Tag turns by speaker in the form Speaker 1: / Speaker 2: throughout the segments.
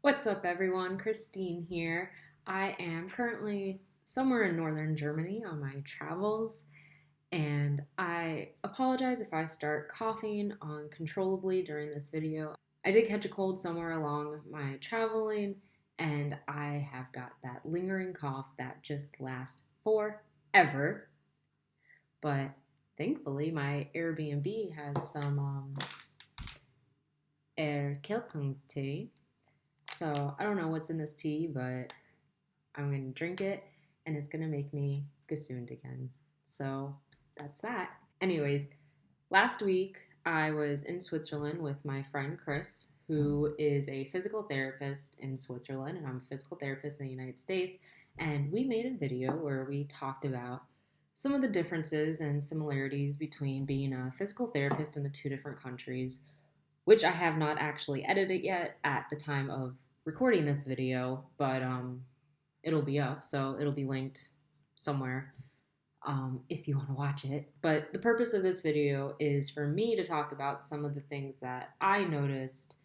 Speaker 1: What's up, everyone? Christine here. I am currently somewhere in northern Germany on my travels, and I apologize if I start coughing uncontrollably during this video. I did catch a cold somewhere along my traveling, and I have got that lingering cough that just lasts forever. But thankfully, my Airbnb has some Erkältungstea. So I don't know what's in this tea, but I'm going to drink it and it's going to make me gesund again. So that's that. Anyways, last week I was in Switzerland with my friend Chris, who is a physical therapist in Switzerland, and I'm a physical therapist in the United States. And we made a video where we talked about some of the differences and similarities between being a physical therapist in the two different countries, which I have not actually edited yet at the time of recording this video, but it'll be up, so it'll be linked somewhere if you want to watch it. But the purpose of this video is for me to talk about some of the things that I noticed,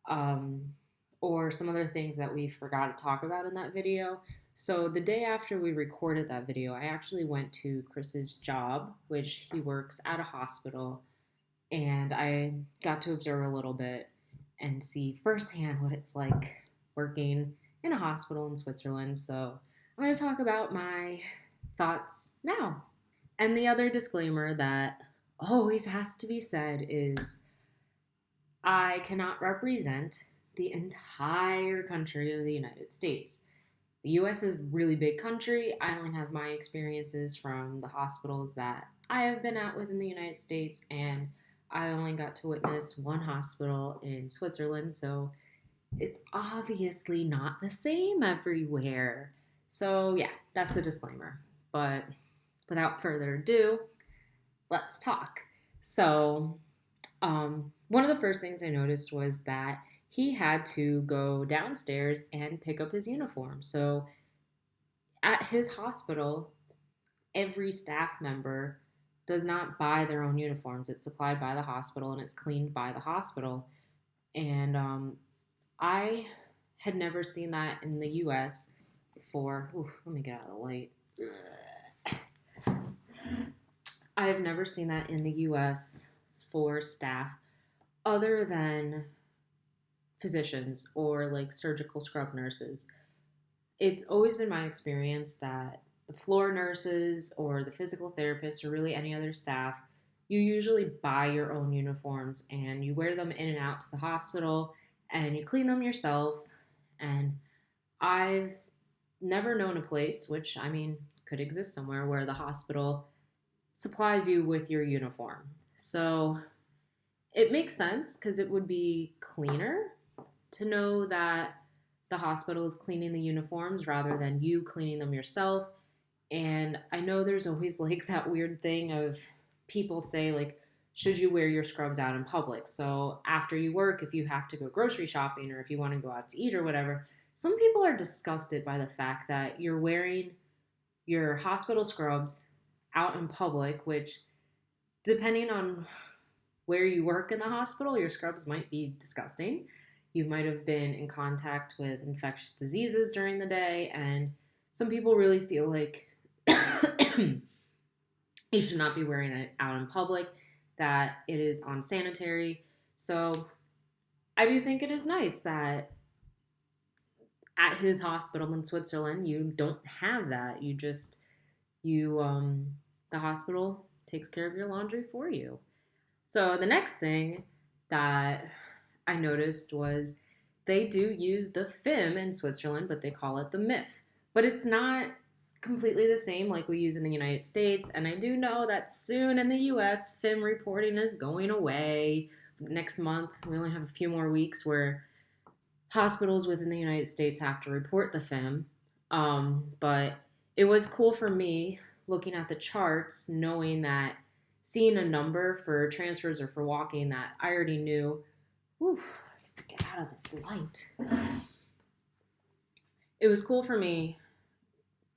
Speaker 1: um, or some other things that we forgot to talk about in that video. So the day after we recorded that video, I actually went to Chris's job, which he works at a hospital, and I got to observe a little bit and see firsthand what it's like working in a hospital in Switzerland. So I'm going to talk about my thoughts now. And the other disclaimer that always has to be said is I cannot represent the entire country of the United States. The US is a really big country. I only have my experiences from the hospitals that I have been at within the United States, and I only got to witness one hospital in Switzerland, so it's obviously not the same everywhere. So, yeah, that's the disclaimer. But without further ado, let's talk. So, one of the first things I noticed was that he had to go downstairs and pick up his uniform. So, at his hospital, every staff member does not buy their own uniforms. It's supplied by the hospital and it's cleaned by the hospital. And I had never seen that in the US for, let me get out of the light. I have never seen that in the US for staff other than physicians or like surgical scrub nurses. It's always been my experience that the floor nurses or the physical therapists or really any other staff, you usually buy your own uniforms and you wear them in and out to the hospital and you clean them yourself. And I've never known a place, which I mean could exist somewhere, where the hospital supplies you with your uniform. So it makes sense because it would be cleaner to know that the hospital is cleaning the uniforms rather than you cleaning them yourself. And I know there's always like that weird thing of people say, like, should you wear your scrubs out in public? So after you work, if you have to go grocery shopping or if you want to go out to eat or whatever, some people are disgusted by the fact that you're wearing your hospital scrubs out in public, which, depending on where you work in the hospital, your scrubs might be disgusting. You might have been in contact with infectious diseases during the day, and some people really feel like you should not be wearing it out in public, that it is unsanitary. So I do think it is nice that at his hospital in Switzerland, you don't have that. The hospital takes care of your laundry for you. So the next thing that I noticed was they do use the FIM in Switzerland, but they call it the MIF. But it's not completely the same like we use in the United States. And I do know that soon in the US, FIM reporting is going away. Next month, we only have a few more weeks where hospitals within the United States have to report the FIM. But it was cool for me looking at the charts, knowing that seeing a number for transfers or for walking that I already knew. Whew, I have to get out of this light. It was cool for me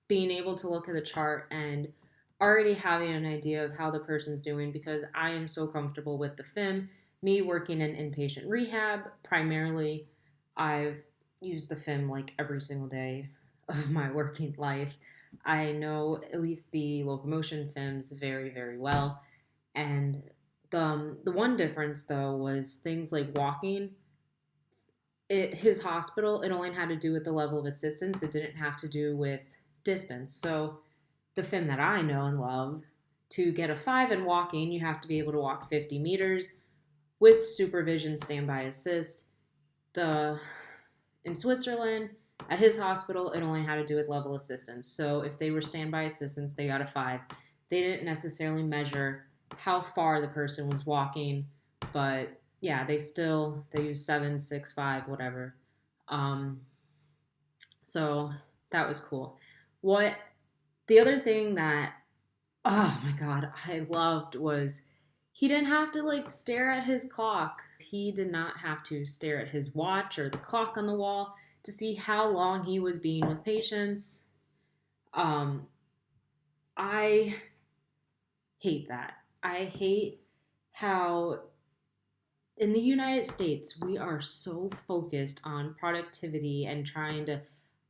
Speaker 1: being able to look at the chart and already having an idea of how the person's doing because I am so comfortable with the FIM. Me working in inpatient rehab, primarily, I've use the FIM like every single day of my working life. I know at least the locomotion FIMs very, very well. And the one difference though was things like walking. His hospital, it only had to do with the level of assistance. It didn't have to do with distance. So the FIM that I know and love, to get a 5 in walking, you have to be able to walk 50 meters with supervision standby assist. In Switzerland, at his hospital, it only had to do with level assistance. So if they were standby assistance, they got a 5. They didn't necessarily measure how far the person was walking, but yeah, they use 7, 6, 5, whatever. So that was cool. What the other thing that, oh my god, I loved was he didn't have to like stare at his clock. He did not have to stare at his watch or the clock on the wall to see how long he was being with patients. I hate that. I hate how in the United States we are so focused on productivity and trying to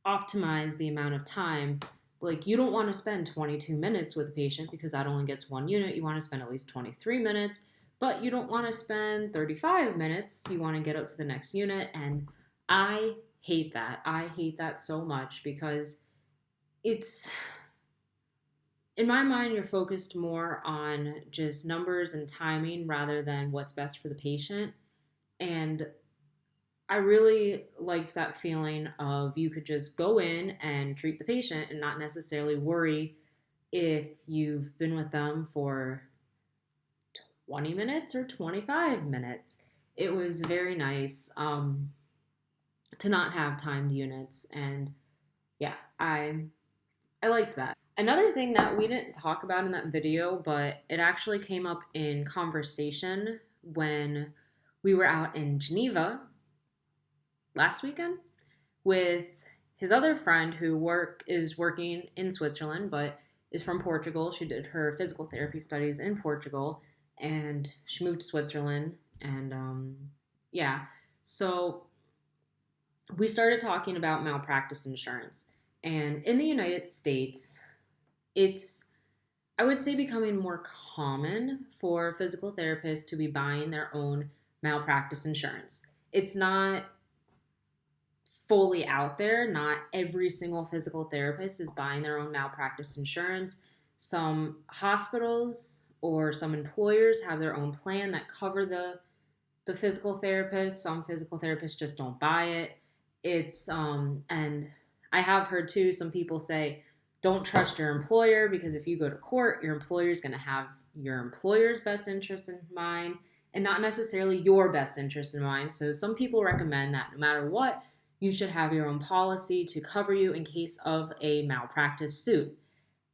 Speaker 1: optimize the amount of time. Like, you don't want to spend 22 minutes with a patient because that only gets one unit. You want to spend at least 23 minutes, but you don't want to spend 35 minutes. You want to get out to the next unit. And I hate that. I hate that so much because it's, in my mind, you're focused more on just numbers and timing rather than what's best for the patient. And I really liked that feeling of you could just go in and treat the patient and not necessarily worry if you've been with them for 20 minutes or 25 minutes. It was very nice to not have timed units. And yeah, I liked that. Another thing that we didn't talk about in that video, but it actually came up in conversation when we were out in Geneva last weekend with his other friend who is working in Switzerland but is from Portugal. She did her physical therapy studies in Portugal and she moved to Switzerland. And yeah, so we started talking about malpractice insurance. And in the United States, it's, I would say, becoming more common for physical therapists to be buying their own malpractice insurance. It's not fully out there. Not every single physical therapist is buying their own malpractice insurance. Some hospitals or some employers have their own plan that cover the physical therapist. Some physical therapists just don't buy it. It's and I have heard too some people say, don't trust your employer because if you go to court, your employer is going to have your employer's best interest in mind and not necessarily your best interest in mind. So some people recommend that no matter what, you should have your own policy to cover you in case of a malpractice suit.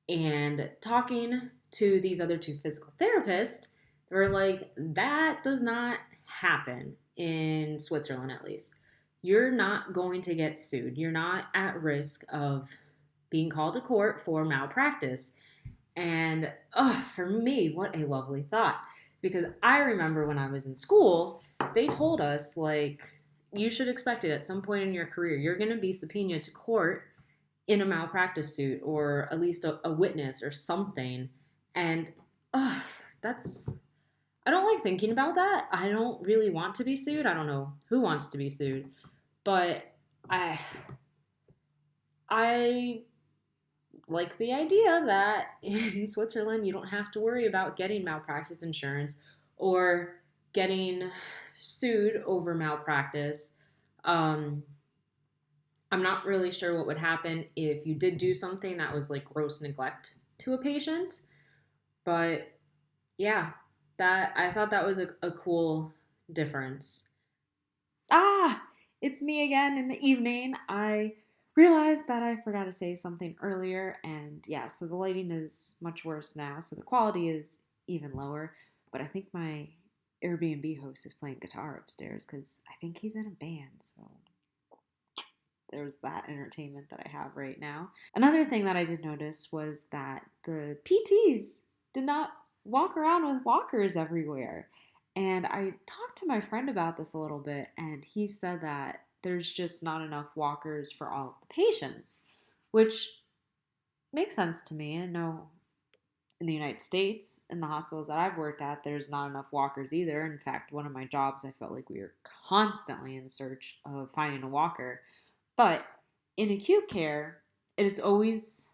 Speaker 1: And talking to these other two physical therapists, they were like, that does not happen in Switzerland, at least. You're not going to get sued. You're not at risk of being called to court for malpractice. And for me, what a lovely thought. Because I remember when I was in school, they told us, like, you should expect it at some point in your career. You're going to be subpoenaed to court in a malpractice suit or at least a witness or something. And that's, I don't like thinking about that. I don't really want to be sued. I don't know who wants to be sued. But I like the idea that in Switzerland you don't have to worry about getting malpractice insurance or getting sued over malpractice. I'm not really sure what would happen if you did do something that was like gross neglect to a patient. But yeah, that I thought that was a cool difference. It's me again in the evening. I realized that I forgot to say something earlier, and yeah, so the lighting is much worse now, so the quality is even lower. But I think my Airbnb host is playing guitar upstairs because I think he's in a band, so there's that entertainment that I have right now. Another thing that I did notice was that the PTs did not walk around with walkers everywhere. And I talked to my friend about this a little bit, and he said that
Speaker 2: there's just not enough walkers for all of the patients, which makes sense to me. I know in the United States, in the hospitals that I've worked at, there's not enough walkers either. In fact, one of my jobs, I felt like we were constantly in search of finding a walker. But in acute care, it's always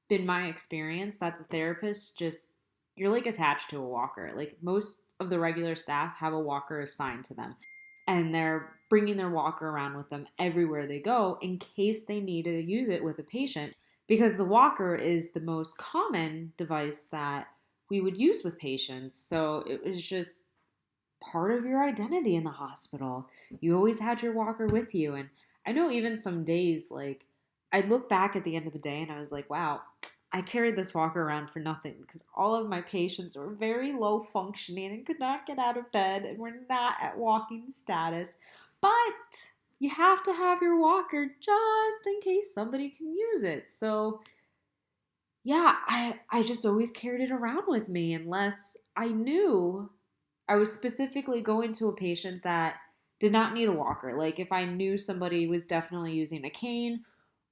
Speaker 2: been my experience that the therapist just, you're like attached to a walker. Like most of the regular staff have a walker assigned to them, and they're bringing their walker around with them everywhere they go in case they need to use it with a patient, because the walker is the most common device that we would use with patients. So it was just part of your identity in the hospital. You always had your walker with you. And I know even some days, like, I'd look back at the end of the day and I was like, wow, I carried this walker around for nothing because all of my patients were very low functioning and could not get out of bed and were not at walking status. But you have to have your walker just in case somebody can use it. So yeah, I just always carried it around with me unless I knew I was specifically going to a patient that did not need a walker. Like if I knew somebody was definitely using a cane,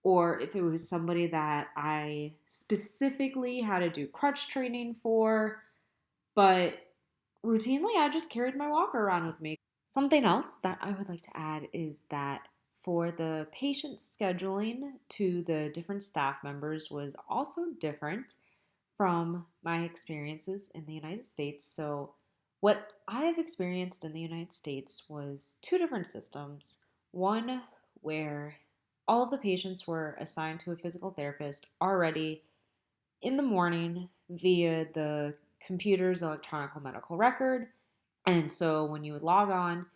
Speaker 2: or if it was somebody that I specifically had to do crutch training for, but routinely I just carried my walker around with me. Something else that I would like to add is that for the patient scheduling to the different staff members was also different from my experiences in the United States. So, what I have experienced in the United States was two different systems. One where all of the patients were assigned to a physical therapist already in the morning via the computer's electronic medical record. And so when you would log on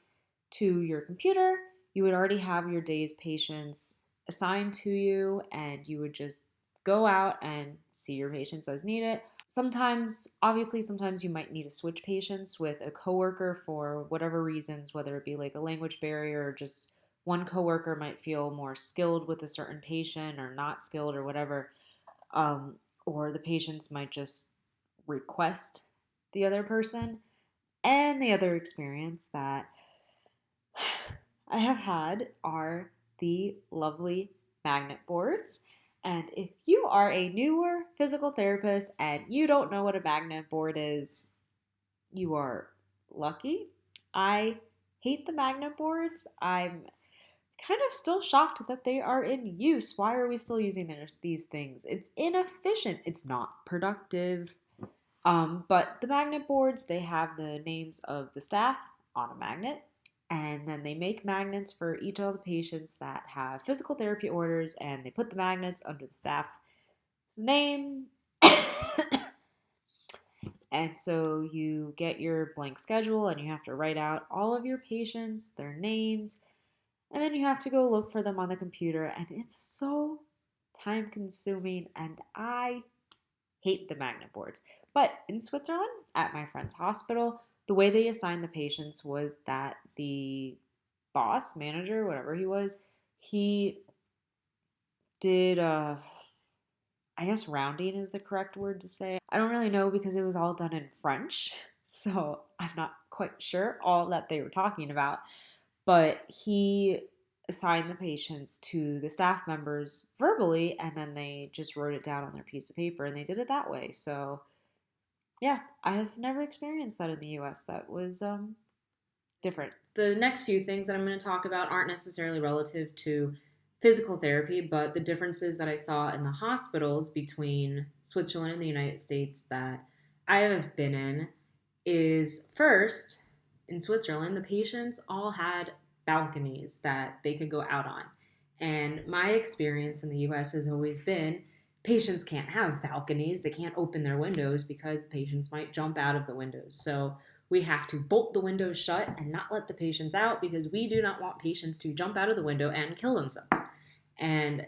Speaker 2: to your computer, you would already have your day's patients assigned to you, and you would just go out and see your patients as needed. Sometimes, obviously, sometimes you might need to switch patients with a coworker for whatever reasons, whether it be like a language barrier or just one coworker might feel more skilled with a certain patient or not skilled or whatever. Um, or the patients might just request the other person. And the other experience that I have had are the lovely magnet boards. And if you are a newer physical therapist and you don't know what a magnet board is, you are lucky. I hate the magnet boards. I'm kind of still shocked that they are in use. Why are we still using these things? It's inefficient. It's not productive. But the magnet boards, they have the names of the staff on a magnet, and then they make magnets for each of the patients that have physical therapy orders, and they put the magnets under the staff's name. And so you get your blank schedule, and you have to write out all of your patients, their names, and then you have to go look for them on the computer, and it's so time consuming, and I hate the magnet boards. But in Switzerland, at my friend's hospital, the way they assigned the patients was that the boss, manager, whatever he was, he did, I guess rounding is the correct word to say. I don't really know because it was all done in French, so I'm not quite sure all that they were talking about. But he assigned the patients to the staff members verbally, and then they just wrote it down on their piece of paper, and they did it that way. So yeah, I have never experienced that in the US. That was different.
Speaker 1: The next few things that I'm going to talk about aren't necessarily relative to physical therapy, but the differences that I saw in the hospitals between Switzerland and the United States that I have been in is first, in Switzerland, the patients all had balconies that they could go out on. And my experience in the US has always been patients can't have balconies. They can't open their windows because patients might jump out of the windows. So we have to bolt the windows shut and not let the patients out because we do not want patients to jump out of the window and kill themselves. And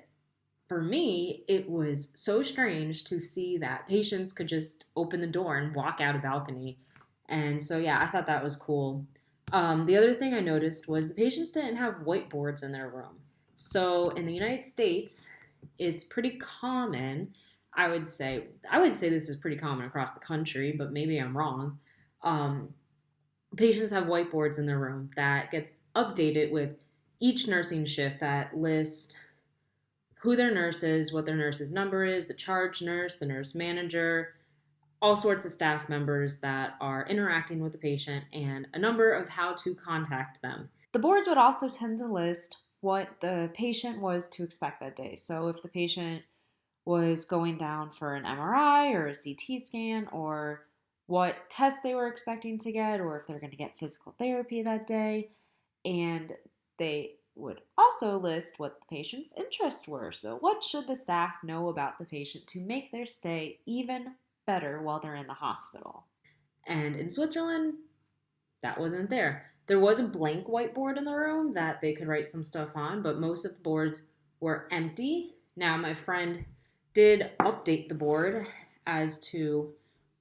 Speaker 1: for me, it was so strange to see that patients could just open the door and walk out a balcony. And so, yeah, I thought that was cool. The other thing I noticed was the patients didn't have whiteboards in their room. So in the United States, it's pretty common. I would say this is pretty common across the country, but maybe I'm wrong. Um, Patients have whiteboards in their room that gets updated with each nursing shift that list who their nurse is, what their nurse's number is, the charge nurse, the nurse manager, all sorts of staff members that are interacting with the patient, and a number of how to contact them.
Speaker 2: The boards would also tend to list what the patient was to expect that day. So if the patient was going down for an MRI or a CT scan, or what tests they were expecting to get, or if they're going to get physical therapy that day. And they would also list what the patient's interests were. So, what should the staff know about the patient to make their stay even better while they're in the hospital?
Speaker 1: And in Switzerland, that wasn't there. There was a blank whiteboard in the room that they could write some stuff on, but most of the boards were empty. Now, my friend did update the board as to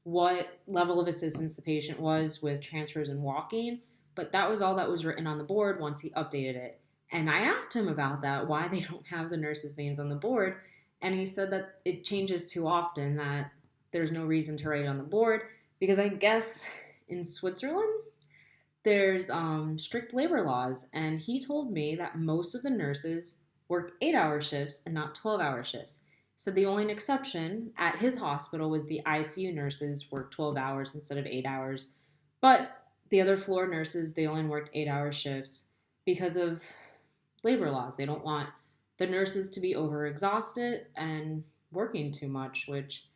Speaker 1: what level of assistance the patient was with transfers and walking, but that was all that was written on the board once he updated it. And I asked him about that, why they don't have the nurses' names on the board, and he said that it changes too often, that there's no reason to write it on the board, because I guess in Switzerland, there's strict labor laws, and he told me that most of the nurses work 8-hour shifts and not 12-hour shifts. So the only exception at his hospital was the ICU nurses worked 12 hours instead of 8 hours. But the other floor nurses, they only worked 8-hour shifts because of labor laws. They don't want the nurses to be overexhausted and working too much, which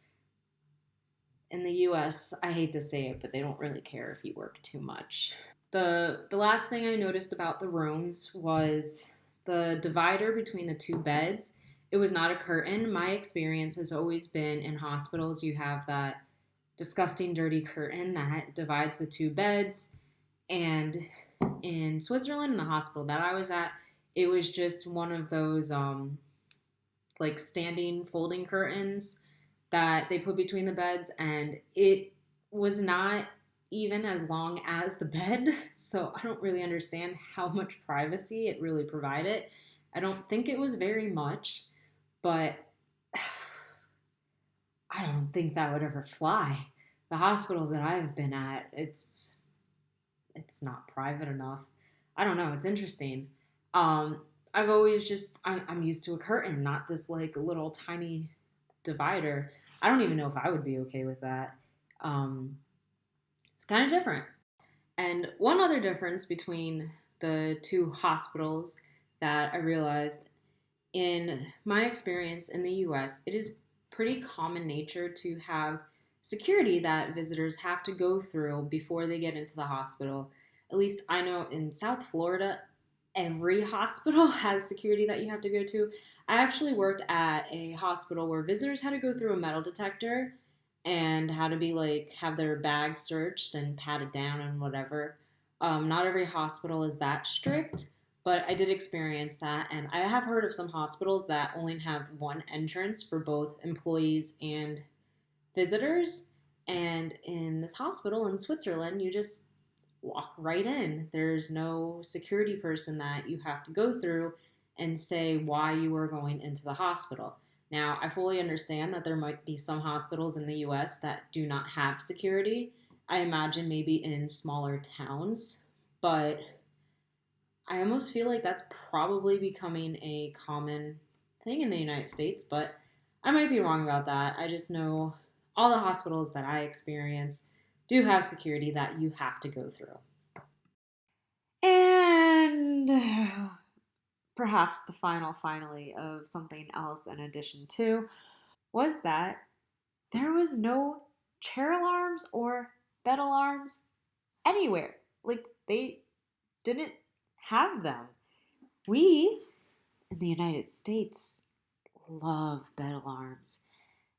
Speaker 1: in the US, I hate to say it, but they don't really care if you work too much. The last thing I noticed about the rooms was the divider between the two beds. It was not a curtain. My experience has always been in hospitals, you have that disgusting, dirty curtain that divides the two beds. And in Switzerland, in the hospital that I was at, it was just one of those like standing folding curtains that they put between the beds, and it was not even as long as the bed, so I don't really understand how much privacy it really provided. I don't think it was very much, but I don't think that would ever fly. The hospitals that I've been at, it's not private enough. I don't know. It's interesting. I've always I'm used to a curtain, not this like little tiny divider. I don't even know if I would be okay with that. It's kind of different. And one other difference between the two hospitals that I realized in my experience in the US, it is pretty common nature to have security that visitors have to go through before they get into the hospital. At least I know in South Florida, every hospital has security that you have to go to. I actually worked at a hospital where visitors had to go through a metal detector and had to be like, have their bags searched and patted down and whatever. Not every hospital is that strict, but I did experience that. And I have heard of some hospitals that only have one entrance for both employees and visitors. And in this hospital in Switzerland, you just walk right in. There's no security person that you have to go through and say why you are going into the hospital. Now, I fully understand that there might be some hospitals in the US that do not have security. I imagine maybe in smaller towns, but I almost feel like that's probably becoming a common thing in the United States, but I might be wrong about that. I just know all the hospitals that I experience do have security that you have to go through.
Speaker 2: And perhaps the finally of something else in addition to was that there was no chair alarms or bed alarms anywhere. Like, they didn't have them. We in the United States love bed alarms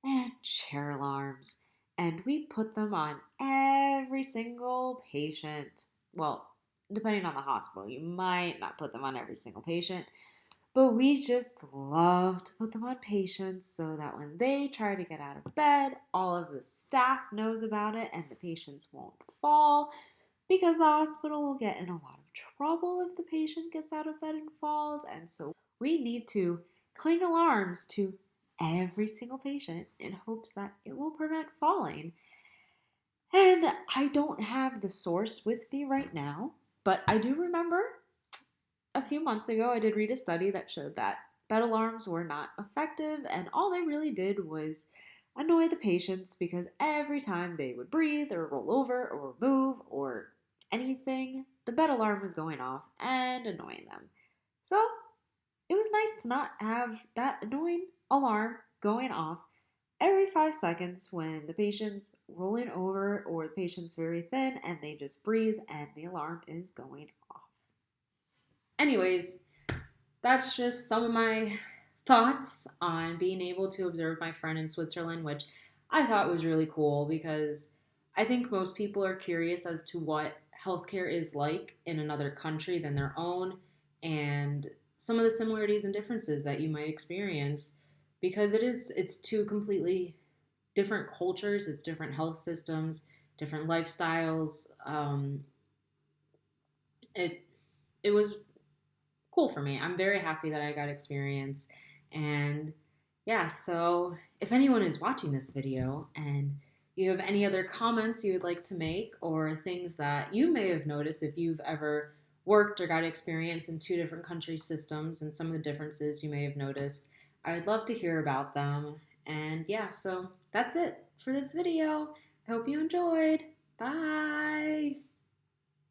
Speaker 2: and chair alarms, and we put them on every single patient. Well, depending on the hospital, you might not put them on every single patient, but we just love to put them on patients so that when they try to get out of bed, all of the staff knows about it and the patients won't fall, because the hospital will get in a lot of trouble if the patient gets out of bed and falls. And so we need to cling alarms to every single patient in hopes that it will prevent falling. And I don't have the source with me right now, but I do remember a few months ago, I did read a study that showed that bed alarms were not effective, and all they really did was annoy the patients because every time they would breathe or roll over or move or anything, the bed alarm was going off and annoying them. So it was nice to not have that annoying alarm going off every 5 seconds when the patient's rolling over or the patient's very thin and they just breathe and the alarm is going off.
Speaker 1: Anyways, that's just some of my thoughts on being able to observe my friend in Switzerland, which I thought was really cool because I think most people are curious as to what healthcare is like in another country than their own and some of the similarities and differences that you might experience because it's two completely different cultures, it's different health systems, different lifestyles. It it was cool for me. I'm very happy that I got experience. And yeah, so if anyone is watching this video and you have any other comments you would like to make or things that you may have noticed if you've ever worked or got experience in two different country systems and some of the differences you may have noticed, I would love to hear about them. And yeah, so that's it for this video. I hope you enjoyed. Bye.